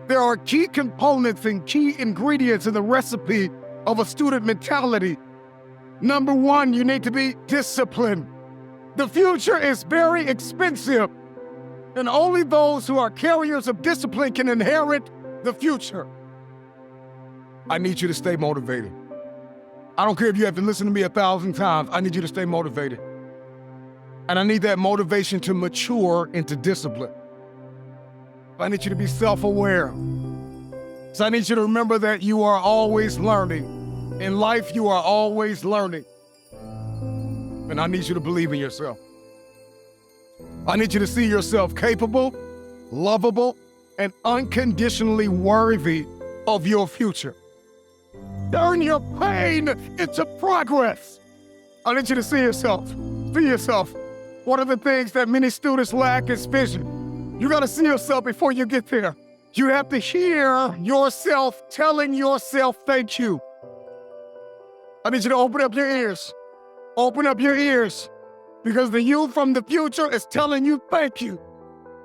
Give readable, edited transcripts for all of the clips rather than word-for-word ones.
There are key components and key ingredients in the recipe of a student mentality. Number one, you need to be disciplined. The future is very expensive, and only those who are carriers of discipline can inherit the future. I need you to stay motivated. I don't care if you have to listen to me 1,000 times. I need you to stay motivated. And I need that motivation to mature into discipline. I need you to be self-aware. So I need you to remember that you are always learning. In life, you are always learning. And I need you to believe in yourself. I need you to see yourself capable, lovable, and unconditionally worthy of your future. Turn your pain into progress. I need you to see yourself. See yourself. One of the things that many students lack is vision. You gotta see yourself before you get there. You have to hear yourself telling yourself thank you. I need you to open up your ears. Open up your ears. Because the you from the future is telling you thank you.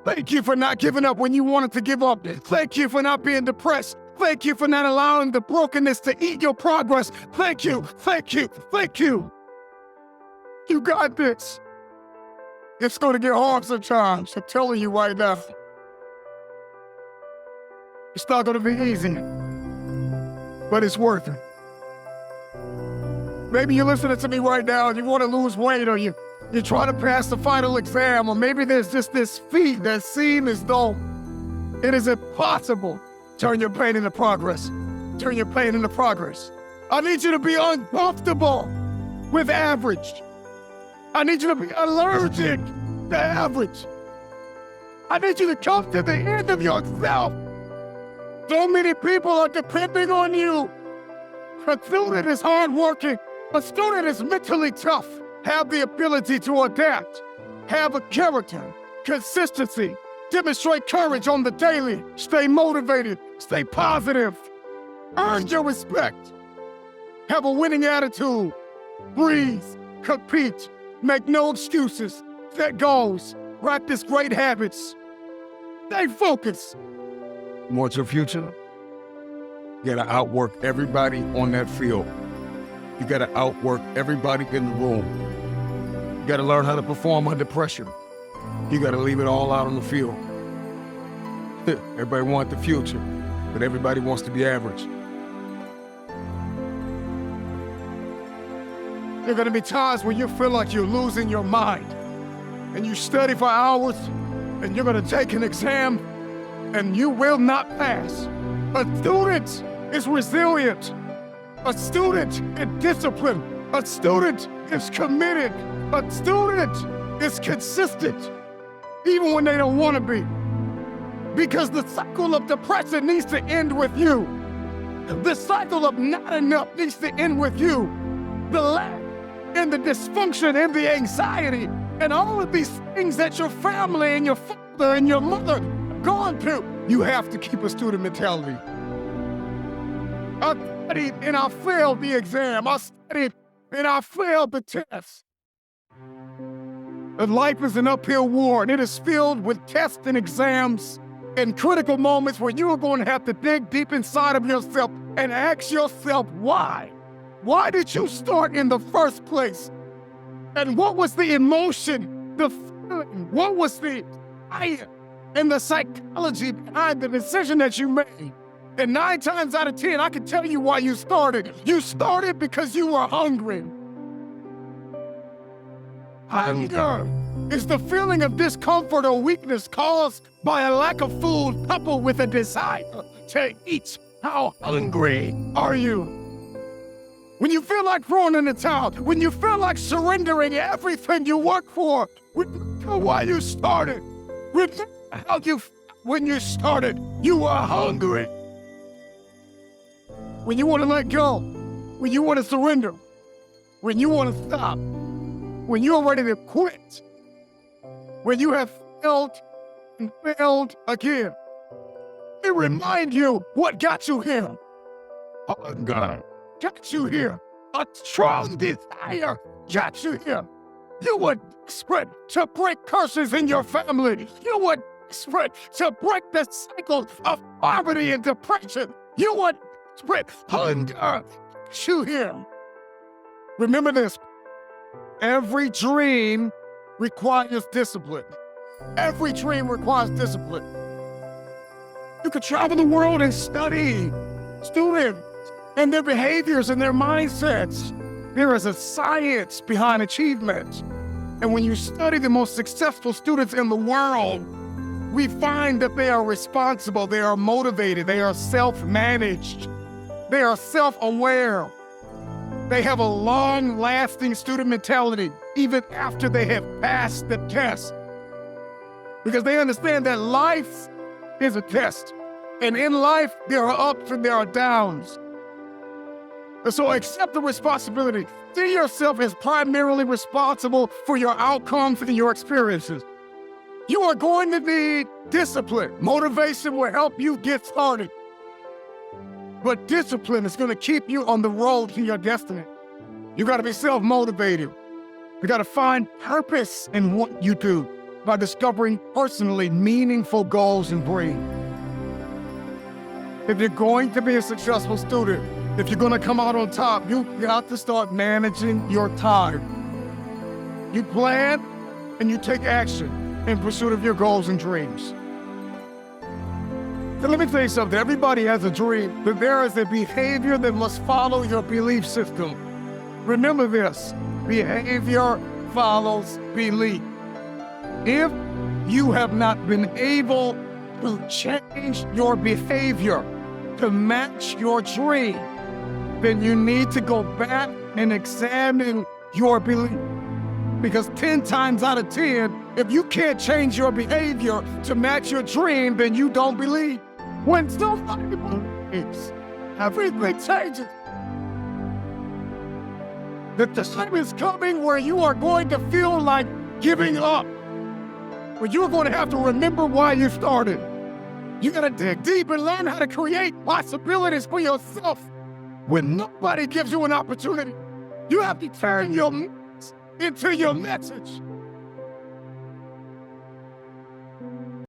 Thank you for not giving up when you wanted to give up. Thank you for not being depressed. Thank you for not allowing the brokenness to eat your progress. Thank you, thank you, thank you. You got this. It's going to get hard sometimes, I'm telling you right now. It's not going to be easy, but it's worth it. Maybe you're listening to me right now and you want to lose weight, or you're trying to pass the final exam, or maybe there's just this feat that seems as though it is impossible. Turn your pain into progress. Turn your pain into progress. I need you to be uncomfortable with average. I need you to be allergic to average. I need you to come to the end of yourself. So many people are depending on you. A student is hardworking. A student is mentally tough. Have the ability to adapt. Have a character, consistency. Demonstrate courage on the daily. Stay motivated. Stay positive. Earn your respect. Have a winning attitude. Breathe. Compete. Make no excuses. Set goals. Practice great habits. Stay focused. Want your future? You gotta outwork everybody on that field. You gotta outwork everybody in the room. You gotta learn how to perform under pressure. You gotta leave it all out on the field. Everybody wants the future, but everybody wants to be average. There are gonna be times when you feel like you're losing your mind, and you study for hours, and you're gonna take an exam, and you will not pass. A student is resilient. A student is disciplined. A student is committed. A student is consistent, even when they don't want to be. Because the cycle of depression needs to end with you. The cycle of not enough needs to end with you. The lack and the dysfunction and the anxiety and all of these things that your family and your father and your mother gone through. You have to keep a student mentality. I studied and I failed the exam. I studied and I failed the test. And life is an uphill war, and it is filled with tests and exams and critical moments where you are going to have to dig deep inside of yourself and ask yourself why. Why did you start in the first place? And what was the emotion, the feeling? What was the fire and the psychology behind the decision that you made? And 9 times out of 10, I can tell you why you started. You started because you were hungry. Hunger is the feeling of discomfort or weakness caused by a lack of food coupled with a desire to eat. How hungry are you? When you feel like throwing in the towel, when you feel like surrendering everything you work for, remember why you started. Remember how you felt when you started. You were hungry. When you want to let go, when you want to surrender, when you want to stop, when you're ready to quit, when you have failed and failed again, it reminds you what got you here. Oh, God, got you here. A strong desire got you here. You were desperate to break curses in your family. You were desperate to break the cycle of poverty and depression. You are desperate hunger to Him. Remember this. Every dream requires discipline. Every dream requires discipline. You could travel the world and study students and their behaviors and their mindsets. There is a science behind achievement. And when you study the most successful students in the world, we find that they are responsible, they are motivated, they are self-managed, they are self-aware. They have a long-lasting student mentality, even after they have passed the test. Because they understand that life is a test. And in life, there are ups and there are downs. And so accept the responsibility. See yourself as primarily responsible for your outcomes and your experiences. You are going to need discipline. Motivation will help you get started. But discipline is going to keep you on the road to your destiny. You got to be self-motivated. You got to find purpose in what you do by discovering personally meaningful goals and dreams. If you're going to be a successful student, if you're going to come out on top, you got to start managing your time. You plan and you take action in pursuit of your goals and dreams. So let me tell you something. Everybody has a dream, but there is a behavior that must follow your belief system. Remember this, behavior follows belief. If you have not been able to change your behavior to match your dream, then you need to go back and examine your belief. Because 10 times out of 10, if you can't change your behavior to match your dream, then you don't believe. When somebody believes, everything changes. The time is coming where you are going to feel like giving up. Where you are going to have to remember why you started. You got to dig deep and learn how to create possibilities for yourself. When nobody gives you an opportunity, you have to turn your mess into your message.